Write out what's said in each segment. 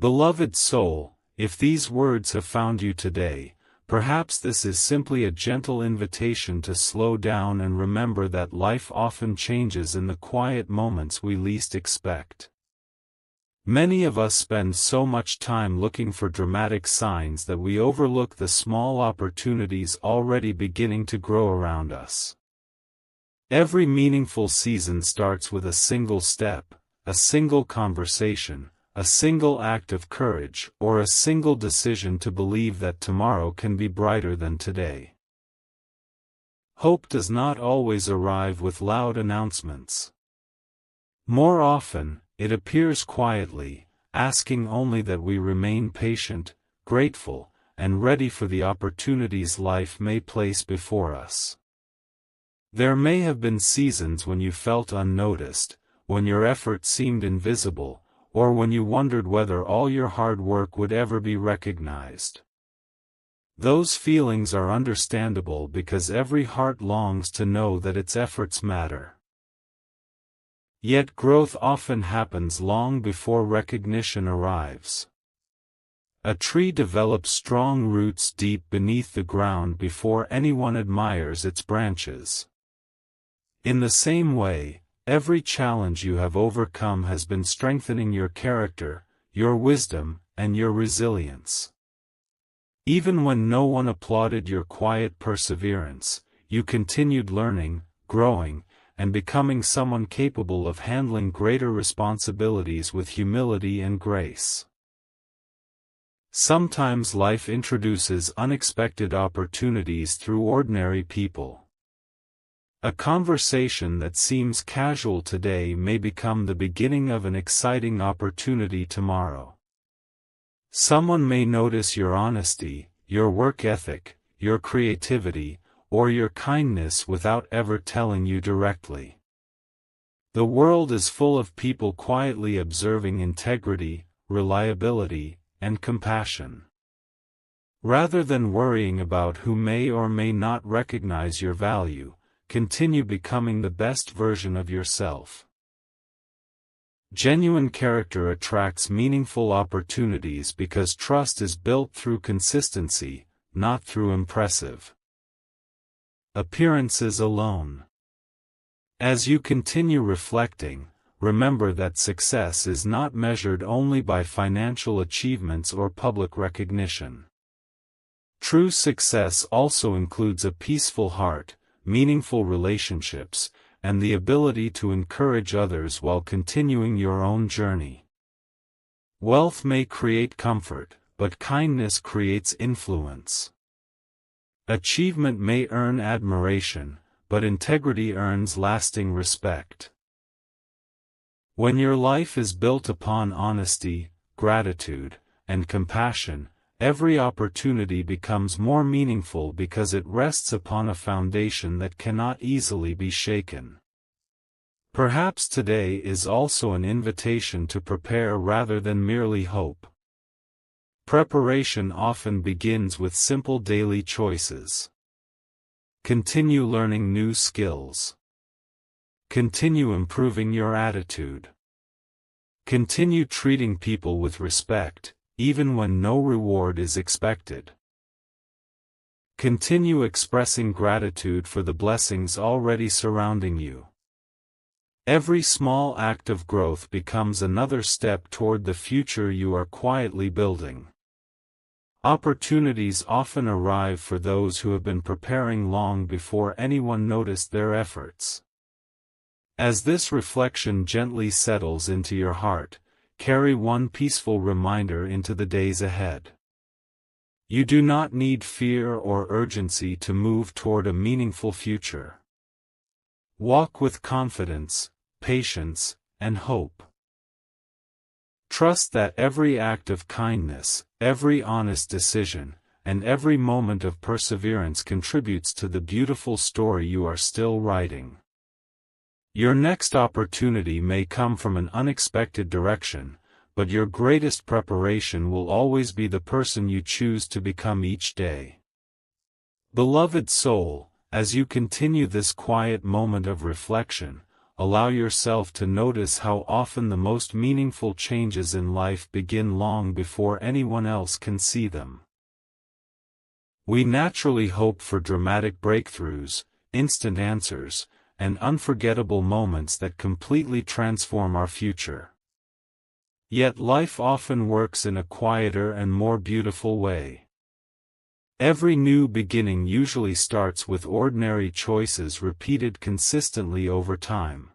Beloved soul, if these words have found you today, perhaps this is simply a gentle invitation to slow down and remember that life often changes in the quiet moments we least expect. Many of us spend so much time looking for dramatic signs that we overlook the small opportunities already beginning to grow around us. Every meaningful season starts with a single step, a single conversation, a single act of courage, or a single decision to believe that tomorrow can be brighter than today. Hope does not always arrive with loud announcements. More often, it appears quietly, asking only that we remain patient, grateful, and ready for the opportunities life may place before us. There may have been seasons when you felt unnoticed, when your effort seemed invisible, or when you wondered whether all your hard work would ever be recognized. Those feelings are understandable because every heart longs to know that its efforts matter. Yet growth often happens long before recognition arrives. A tree develops strong roots deep beneath the ground before anyone admires its branches. In the same way, every challenge you have overcome has been strengthening your character, your wisdom, and your resilience. Even when no one applauded your quiet perseverance, you continued learning, growing, and becoming someone capable of handling greater responsibilities with humility and grace. Sometimes life introduces unexpected opportunities through ordinary people. A conversation that seems casual today may become the beginning of an exciting opportunity tomorrow. Someone may notice your honesty, your work ethic, your creativity, or your kindness without ever telling you directly. The world is full of people quietly observing integrity, reliability, and compassion. Rather than worrying about who may or may not recognize your value, continue becoming the best version of yourself. Genuine character attracts meaningful opportunities because trust is built through consistency, not through impressive appearances alone. As you continue reflecting, remember that success is not measured only by financial achievements or public recognition. True success also includes a peaceful heart, meaningful relationships, and the ability to encourage others while continuing your own journey. Wealth may create comfort, but kindness creates influence. Achievement may earn admiration, but integrity earns lasting respect. When your life is built upon honesty, gratitude, and compassion, every opportunity becomes more meaningful because it rests upon a foundation that cannot easily be shaken. Perhaps today is also an invitation to prepare rather than merely hope. Preparation often begins with simple daily choices. Continue learning new skills. Continue improving your attitude. Continue treating people with respect, even when no reward is expected. Continue expressing gratitude for the blessings already surrounding you. Every small act of growth becomes another step toward the future you are quietly building. Opportunities often arrive for those who have been preparing long before anyone noticed their efforts. As this reflection gently settles into your heart, carry one peaceful reminder into the days ahead. You do not need fear or urgency to move toward a meaningful future. Walk with confidence, patience, and hope. Trust that every act of kindness, every honest decision, and every moment of perseverance contributes to the beautiful story you are still writing. Your next opportunity may come from an unexpected direction, but your greatest preparation will always be the person you choose to become each day. Beloved soul, as you continue this quiet moment of reflection, allow yourself to notice how often the most meaningful changes in life begin long before anyone else can see them. We naturally hope for dramatic breakthroughs, instant answers, and unforgettable moments that completely transform our future. Yet life often works in a quieter and more beautiful way. Every new beginning usually starts with ordinary choices repeated consistently over time.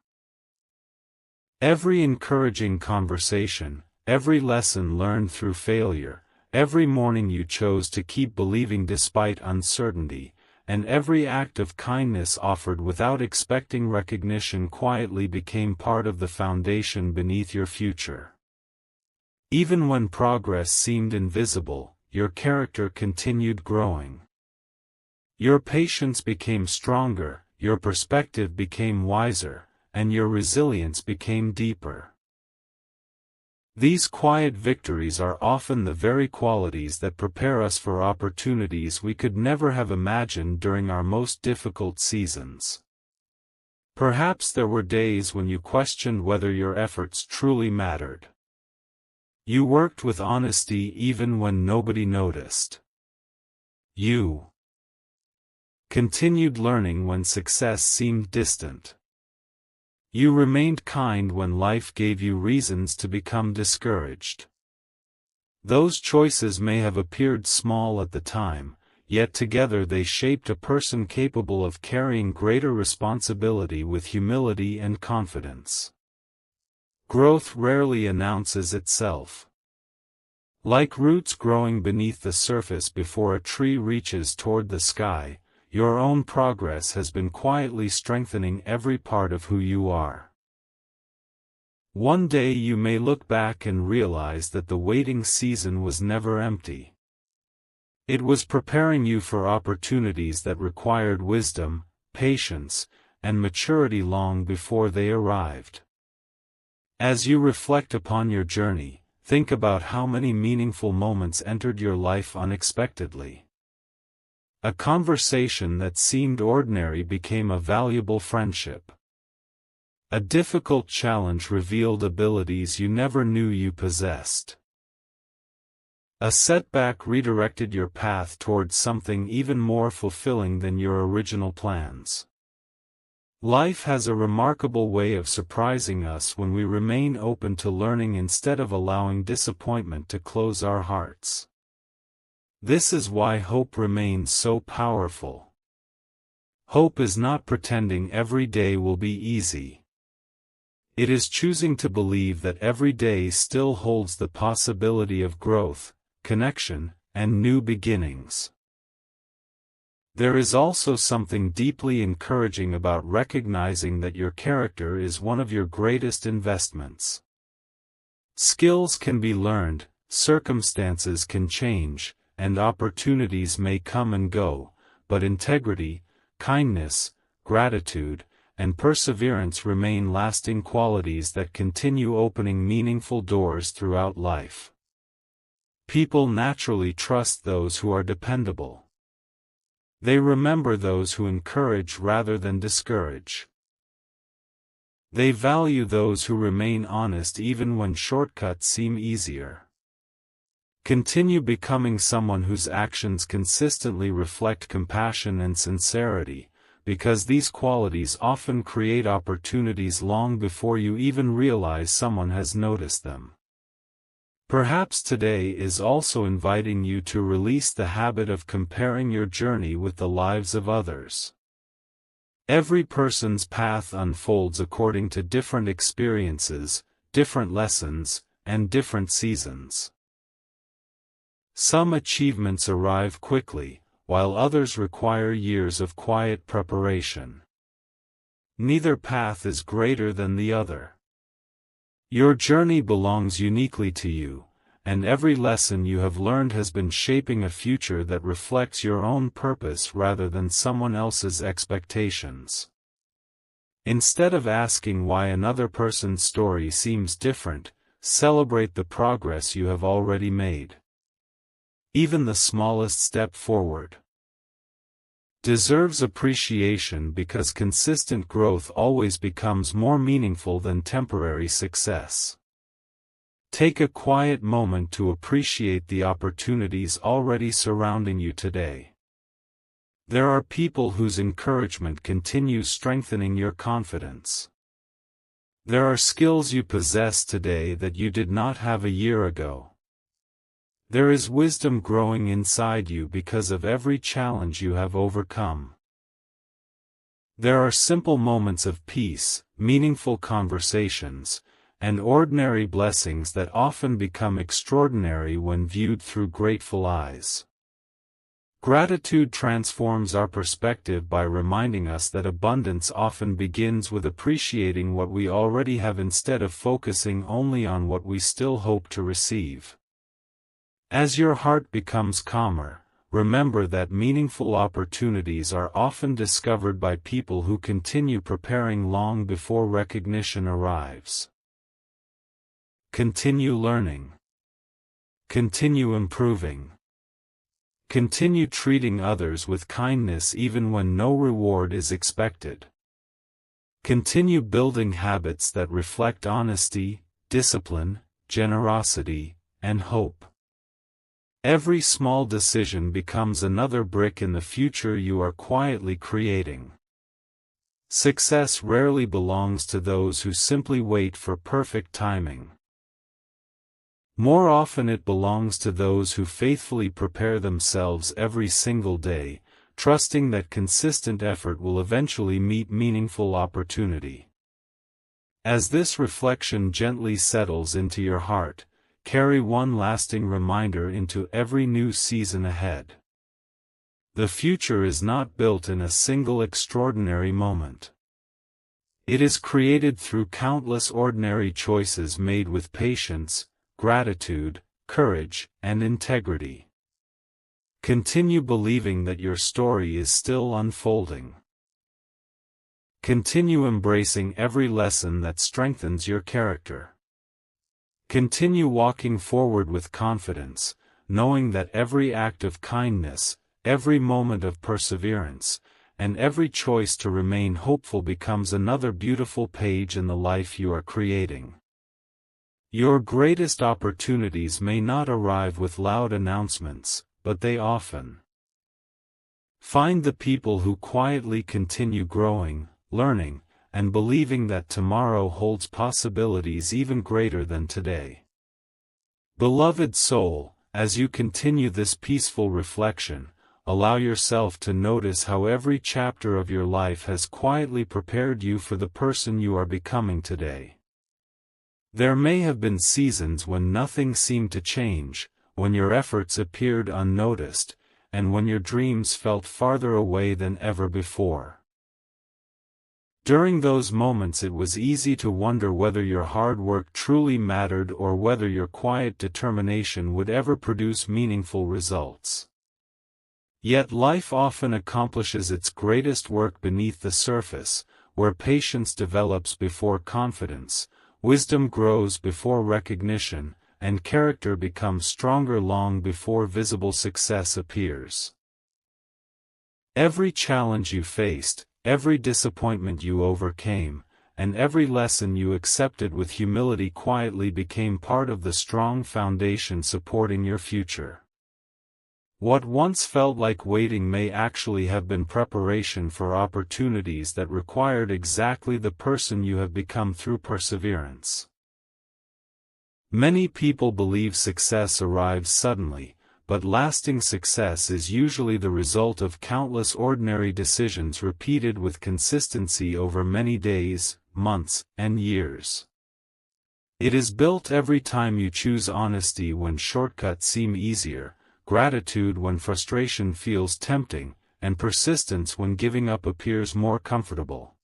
Every encouraging conversation, every lesson learned through failure, every morning you chose to keep believing despite uncertainty, and every act of kindness offered without expecting recognition quietly became part of the foundation beneath your future. Even when progress seemed invisible, your character continued growing. Your patience became stronger, your perspective became wiser, and your resilience became deeper. These quiet victories are often the very qualities that prepare us for opportunities we could never have imagined during our most difficult seasons. Perhaps there were days when you questioned whether your efforts truly mattered. You worked with honesty even when nobody noticed. You continued learning when success seemed distant. You remained kind when life gave you reasons to become discouraged. Those choices may have appeared small at the time, yet together they shaped a person capable of carrying greater responsibility with humility and confidence. Growth rarely announces itself. Like roots growing beneath the surface before a tree reaches toward the sky, your own progress has been quietly strengthening every part of who you are. One day you may look back and realize that the waiting season was never empty. It was preparing you for opportunities that required wisdom, patience, and maturity long before they arrived. As you reflect upon your journey, think about how many meaningful moments entered your life unexpectedly. A conversation that seemed ordinary became a valuable friendship. A difficult challenge revealed abilities you never knew you possessed. A setback redirected your path towards something even more fulfilling than your original plans. Life has a remarkable way of surprising us when we remain open to learning instead of allowing disappointment to close our hearts. This is why hope remains so powerful. Hope is not pretending every day will be easy. It is choosing to believe that every day still holds the possibility of growth, connection, and new beginnings. There is also something deeply encouraging about recognizing that your character is one of your greatest investments. Skills can be learned, circumstances can change, and opportunities may come and go, but integrity, kindness, gratitude, and perseverance remain lasting qualities that continue opening meaningful doors throughout life. People naturally trust those who are dependable. They remember those who encourage rather than discourage. They value those who remain honest even when shortcuts seem easier. Continue becoming someone whose actions consistently reflect compassion and sincerity, because these qualities often create opportunities long before you even realize someone has noticed them. Perhaps today is also inviting you to release the habit of comparing your journey with the lives of others. Every person's path unfolds according to different experiences, different lessons, and different seasons. Some achievements arrive quickly, while others require years of quiet preparation. Neither path is greater than the other. Your journey belongs uniquely to you, and every lesson you have learned has been shaping a future that reflects your own purpose rather than someone else's expectations. Instead of asking why another person's story seems different, celebrate the progress you have already made. Even the smallest step forward deserves appreciation because consistent growth always becomes more meaningful than temporary success. Take a quiet moment to appreciate the opportunities already surrounding you today. There are people whose encouragement continues strengthening your confidence. There are skills you possess today that you did not have a year ago. There is wisdom growing inside you because of every challenge you have overcome. There are simple moments of peace, meaningful conversations, and ordinary blessings that often become extraordinary when viewed through grateful eyes. Gratitude transforms our perspective by reminding us that abundance often begins with appreciating what we already have instead of focusing only on what we still hope to receive. As your heart becomes calmer, remember that meaningful opportunities are often discovered by people who continue preparing long before recognition arrives. Continue learning. Continue improving. Continue treating others with kindness even when no reward is expected. Continue building habits that reflect honesty, discipline, generosity, and hope. Every small decision becomes another brick in the future you are quietly creating. Success rarely belongs to those who simply wait for perfect timing. More often it belongs to those who faithfully prepare themselves every single day, trusting that consistent effort will eventually meet meaningful opportunity. As this reflection gently settles into your heart, carry one lasting reminder into every new season ahead. The future is not built in a single extraordinary moment. It is created through countless ordinary choices made with patience, gratitude, courage, and integrity. Continue believing that your story is still unfolding. Continue embracing every lesson that strengthens your character. Continue walking forward with confidence, knowing that every act of kindness, every moment of perseverance, and every choice to remain hopeful becomes another beautiful page in the life you are creating. Your greatest opportunities may not arrive with loud announcements, but they often find the people who quietly continue growing, learning, and believing that tomorrow holds possibilities even greater than today. Beloved soul, as you continue this peaceful reflection, allow yourself to notice how every chapter of your life has quietly prepared you for the person you are becoming today. There may have been seasons when nothing seemed to change, when your efforts appeared unnoticed, and when your dreams felt farther away than ever before. During those moments it was easy to wonder whether your hard work truly mattered or whether your quiet determination would ever produce meaningful results. Yet life often accomplishes its greatest work beneath the surface, where patience develops before confidence, wisdom grows before recognition, and character becomes stronger long before visible success appears. Every challenge you faced, every disappointment you overcame, and every lesson you accepted with humility quietly became part of the strong foundation supporting your future. What once felt like waiting may actually have been preparation for opportunities that required exactly the person you have become through perseverance. Many people believe success arrives suddenly, but lasting success is usually the result of countless ordinary decisions repeated with consistency over many days, months, and years. It is built every time you choose honesty when shortcuts seem easier, gratitude when frustration feels tempting, and persistence when giving up appears more comfortable.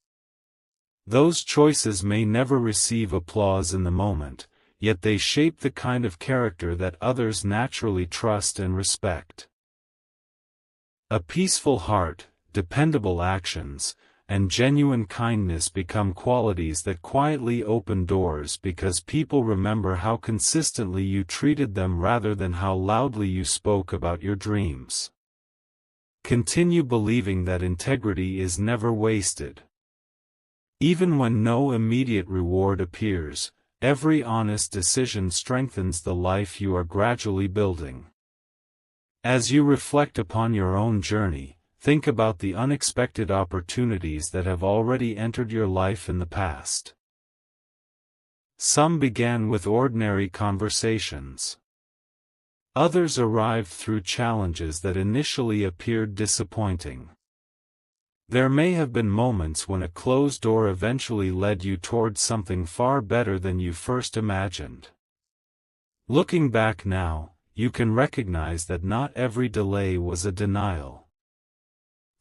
Those choices may never receive applause in the moment, yet they shape the kind of character that others naturally trust and respect. A peaceful heart, dependable actions, and genuine kindness become qualities that quietly open doors because people remember how consistently you treated them rather than how loudly you spoke about your dreams. Continue believing that integrity is never wasted. Even when no immediate reward appears, every honest decision strengthens the life you are gradually building. As you reflect upon your own journey, think about the unexpected opportunities that have already entered your life in the past. Some began with ordinary conversations. Others arrived through challenges that initially appeared disappointing. There may have been moments when a closed door eventually led you towards something far better than you first imagined. Looking back now, you can recognize that not every delay was a denial.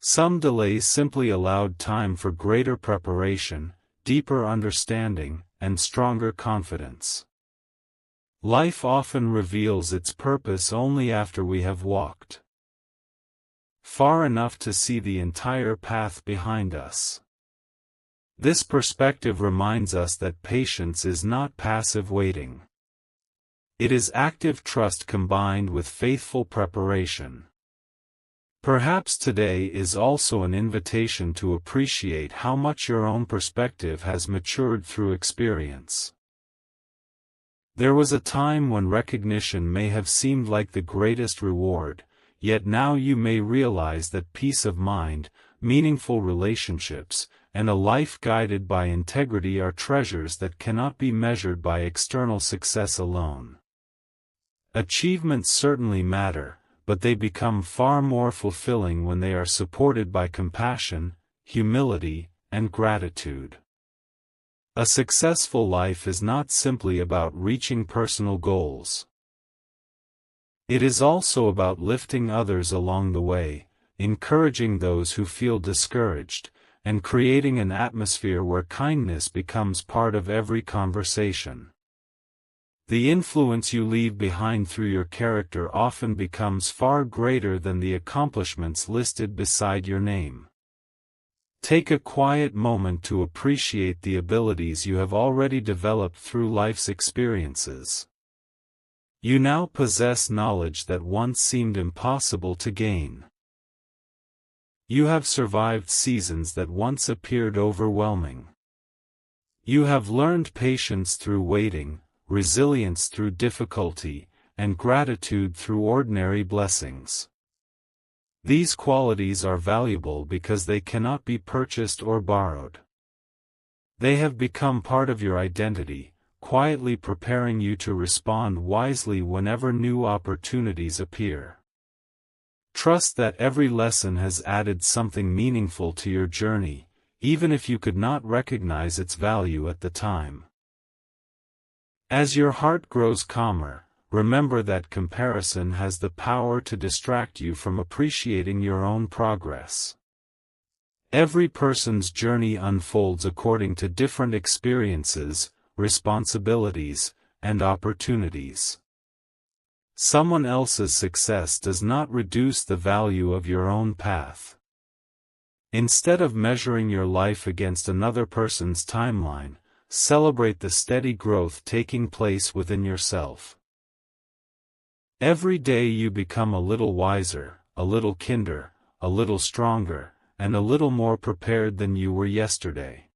Some delays simply allowed time for greater preparation, deeper understanding, and stronger confidence. Life often reveals its purpose only after we have walked far enough to see the entire path behind us. This perspective reminds us that patience is not passive waiting. It is active trust combined with faithful preparation. Perhaps today is also an invitation to appreciate how much your own perspective has matured through experience. There was a time when recognition may have seemed like the greatest reward, yet now you may realize that peace of mind, meaningful relationships, and a life guided by integrity are treasures that cannot be measured by external success alone. Achievements certainly matter, but they become far more fulfilling when they are supported by compassion, humility, and gratitude. A successful life is not simply about reaching personal goals. It is also about lifting others along the way, encouraging those who feel discouraged, and creating an atmosphere where kindness becomes part of every conversation. The influence you leave behind through your character often becomes far greater than the accomplishments listed beside your name. Take a quiet moment to appreciate the abilities you have already developed through life's experiences. You now possess knowledge that once seemed impossible to gain. You have survived seasons that once appeared overwhelming. You have learned patience through waiting, resilience through difficulty, and gratitude through ordinary blessings. These qualities are valuable because they cannot be purchased or borrowed. They have become part of your identity, quietly preparing you to respond wisely whenever new opportunities appear. Trust that every lesson has added something meaningful to your journey, even if you could not recognize its value at the time. As your heart grows calmer, remember that comparison has the power to distract you from appreciating your own progress. Every person's journey unfolds according to different experiences, responsibilities, and opportunities. Someone else's success does not reduce the value of your own path. Instead of measuring your life against another person's timeline, celebrate the steady growth taking place within yourself. Every day you become a little wiser, a little kinder, a little stronger, and a little more prepared than you were yesterday.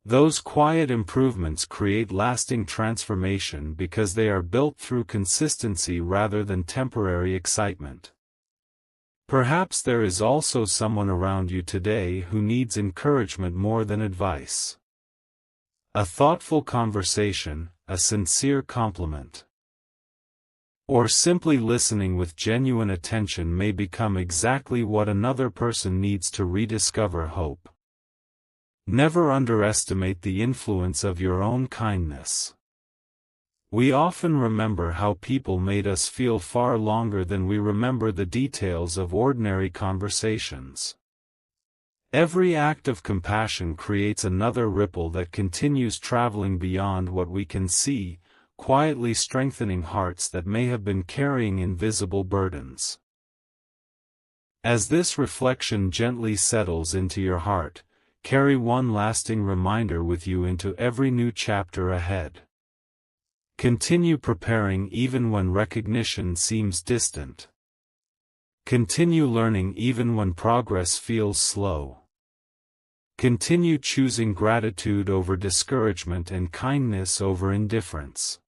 Those quiet improvements create lasting transformation because they are built through consistency rather than temporary excitement. Perhaps there is also someone around you today who needs encouragement more than advice. A thoughtful conversation, a sincere compliment, or simply listening with genuine attention may become exactly what another person needs to rediscover hope. Never underestimate the influence of your own kindness. We often remember how people made us feel far longer than we remember the details of ordinary conversations. Every act of compassion creates another ripple that continues traveling beyond what we can see, quietly strengthening hearts that may have been carrying invisible burdens. As this reflection gently settles into your heart, carry one lasting reminder with you into every new chapter ahead. Continue preparing even when recognition seems distant. Continue learning even when progress feels slow. Continue choosing gratitude over discouragement and kindness over indifference.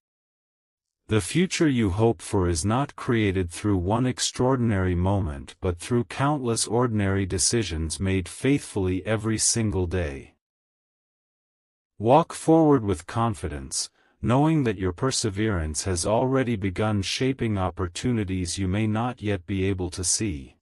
The future you hope for is not created through one extraordinary moment but through countless ordinary decisions made faithfully every single day. Walk forward with confidence, knowing that your perseverance has already begun shaping opportunities you may not yet be able to see.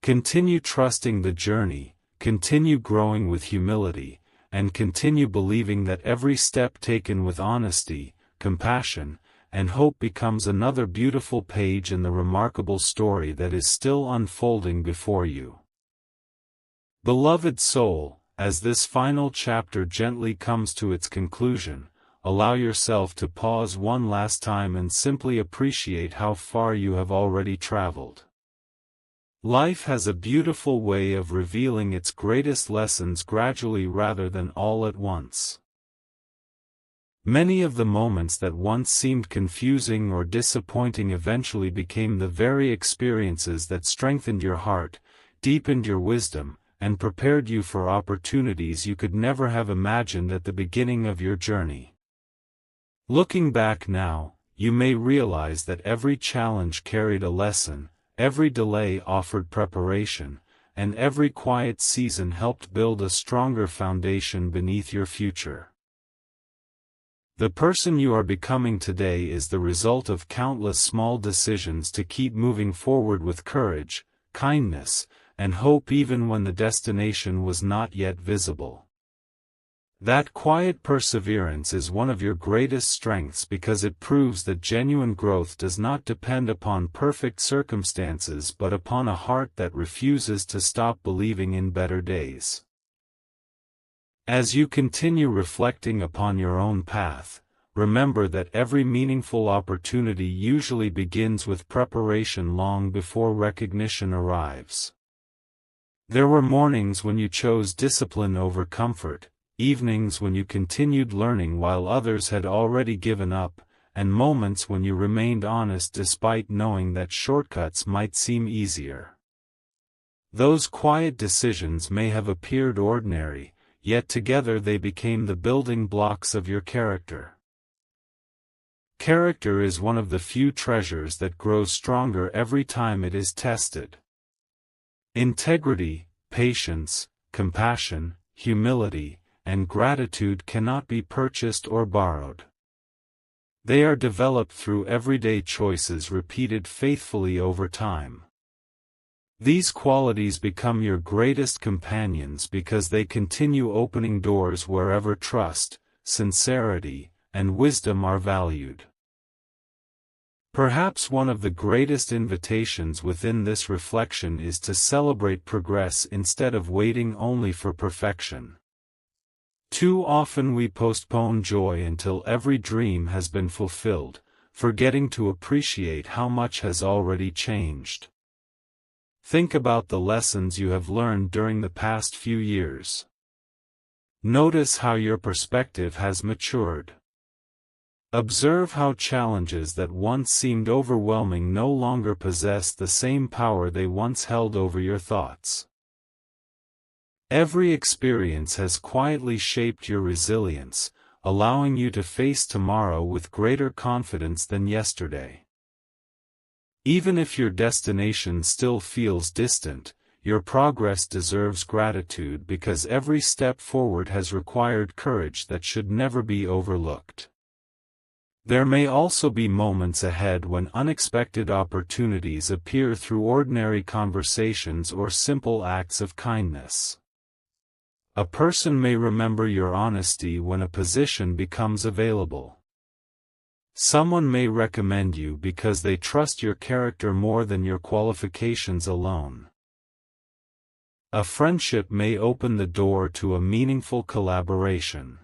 Continue trusting the journey, continue growing with humility, and continue believing that every step taken with honesty, compassion, and hope becomes another beautiful page in the remarkable story that is still unfolding before you. Beloved soul, as this final chapter gently comes to its conclusion, allow yourself to pause one last time and simply appreciate how far you have already traveled. Life has a beautiful way of revealing its greatest lessons gradually rather than all at once. Many of the moments that once seemed confusing or disappointing eventually became the very experiences that strengthened your heart, deepened your wisdom, and prepared you for opportunities you could never have imagined at the beginning of your journey. Looking back now, you may realize that every challenge carried a lesson, every delay offered preparation, and every quiet season helped build a stronger foundation beneath your future. The person you are becoming today is the result of countless small decisions to keep moving forward with courage, kindness, and hope even when the destination was not yet visible. That quiet perseverance is one of your greatest strengths because it proves that genuine growth does not depend upon perfect circumstances but upon a heart that refuses to stop believing in better days. As you continue reflecting upon your own path, remember that every meaningful opportunity usually begins with preparation long before recognition arrives. There were mornings when you chose discipline over comfort, evenings when you continued learning while others had already given up, and moments when you remained honest despite knowing that shortcuts might seem easier. Those quiet decisions may have appeared ordinary, yet together they became the building blocks of your character. Character is one of the few treasures that grows stronger every time it is tested. Integrity, patience, compassion, humility, and gratitude cannot be purchased or borrowed. They are developed through everyday choices repeated faithfully over time. These qualities become your greatest companions because they continue opening doors wherever trust, sincerity, and wisdom are valued. Perhaps one of the greatest invitations within this reflection is to celebrate progress instead of waiting only for perfection. Too often we postpone joy until every dream has been fulfilled, forgetting to appreciate how much has already changed. Think about the lessons you have learned during the past few years. Notice how your perspective has matured. Observe how challenges that once seemed overwhelming no longer possess the same power they once held over your thoughts. Every experience has quietly shaped your resilience, allowing you to face tomorrow with greater confidence than yesterday. Even if your destination still feels distant, your progress deserves gratitude because every step forward has required courage that should never be overlooked. There may also be moments ahead when unexpected opportunities appear through ordinary conversations or simple acts of kindness. A person may remember your honesty when a position becomes available. Someone may recommend you because they trust your character more than your qualifications alone. A friendship may open the door to a meaningful collaboration.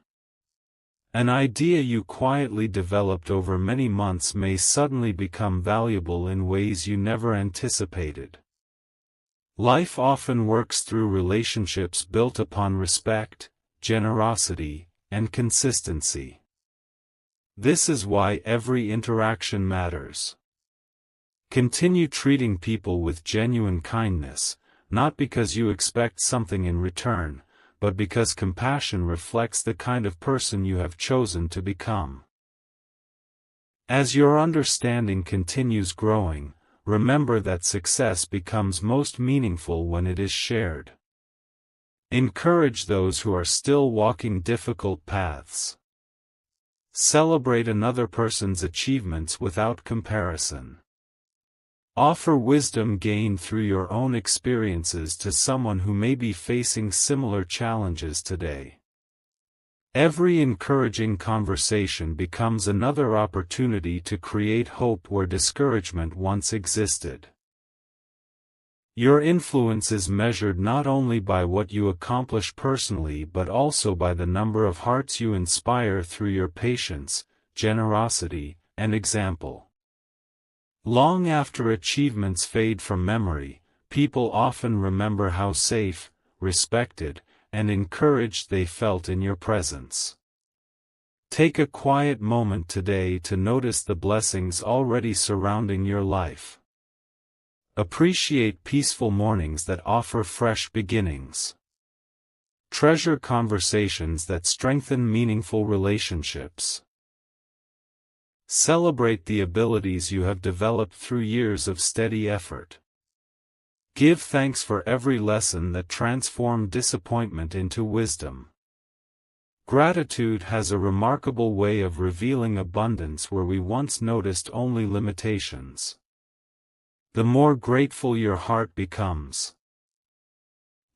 An idea you quietly developed over many months may suddenly become valuable in ways you never anticipated. Life often works through relationships built upon respect, generosity, and consistency. This is why every interaction matters. Continue treating people with genuine kindness, not because you expect something in return, but because compassion reflects the kind of person you have chosen to become. As your understanding continues growing, remember that success becomes most meaningful when it is shared. Encourage those who are still walking difficult paths. Celebrate another person's achievements without comparison. Offer wisdom gained through your own experiences to someone who may be facing similar challenges today. Every encouraging conversation becomes another opportunity to create hope where discouragement once existed. Your influence is measured not only by what you accomplish personally but also by the number of hearts you inspire through your patience, generosity, and example. Long after achievements fade from memory, people often remember how safe, respected, and encouraged they felt in your presence. Take a quiet moment today to notice the blessings already surrounding your life. Appreciate peaceful mornings that offer fresh beginnings. Treasure conversations that strengthen meaningful relationships. Celebrate the abilities you have developed through years of steady effort. Give thanks for every lesson that transformed disappointment into wisdom. Gratitude has a remarkable way of revealing abundance where we once noticed only limitations. The more grateful your heart becomes,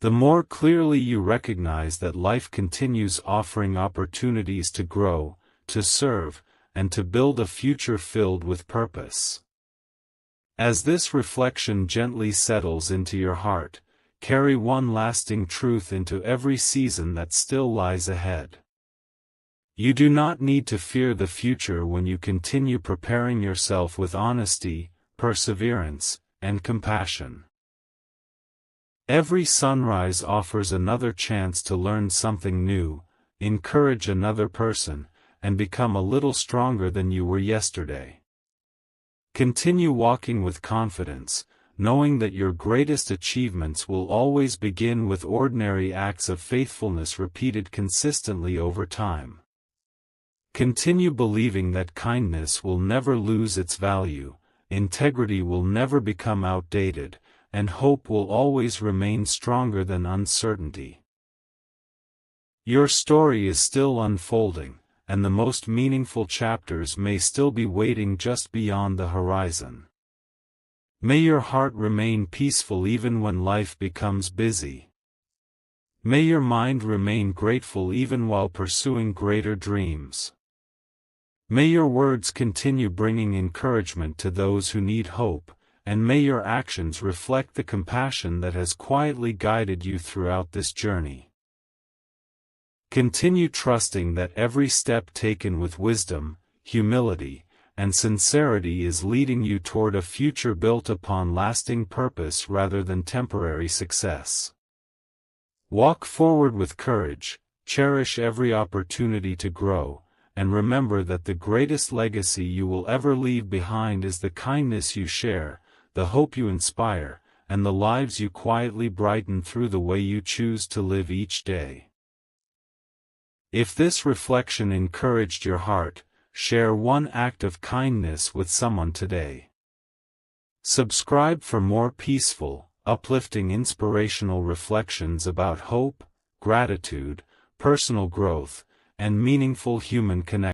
the more clearly you recognize that life continues offering opportunities to grow, to serve, and to build a future filled with purpose. As this reflection gently settles into your heart, carry one lasting truth into every season that still lies ahead. You do not need to fear the future when you continue preparing yourself with honesty, perseverance, and compassion. Every sunrise offers another chance to learn something new, encourage another person, and become a little stronger than you were yesterday. Continue walking with confidence, knowing that your greatest achievements will always begin with ordinary acts of faithfulness repeated consistently over time. Continue believing that kindness will never lose its value, integrity will never become outdated, and hope will always remain stronger than uncertainty. Your story is still unfolding, and the most meaningful chapters may still be waiting just beyond the horizon. May your heart remain peaceful even when life becomes busy. May your mind remain grateful even while pursuing greater dreams. May your words continue bringing encouragement to those who need hope, and may your actions reflect the compassion that has quietly guided you throughout this journey. Continue trusting that every step taken with wisdom, humility, and sincerity is leading you toward a future built upon lasting purpose rather than temporary success. Walk forward with courage, cherish every opportunity to grow, and remember that the greatest legacy you will ever leave behind is the kindness you share, the hope you inspire, and the lives you quietly brighten through the way you choose to live each day. If this reflection encouraged your heart, share one act of kindness with someone today. Subscribe for more peaceful, uplifting inspirational reflections about hope, gratitude, personal growth, and meaningful human connection.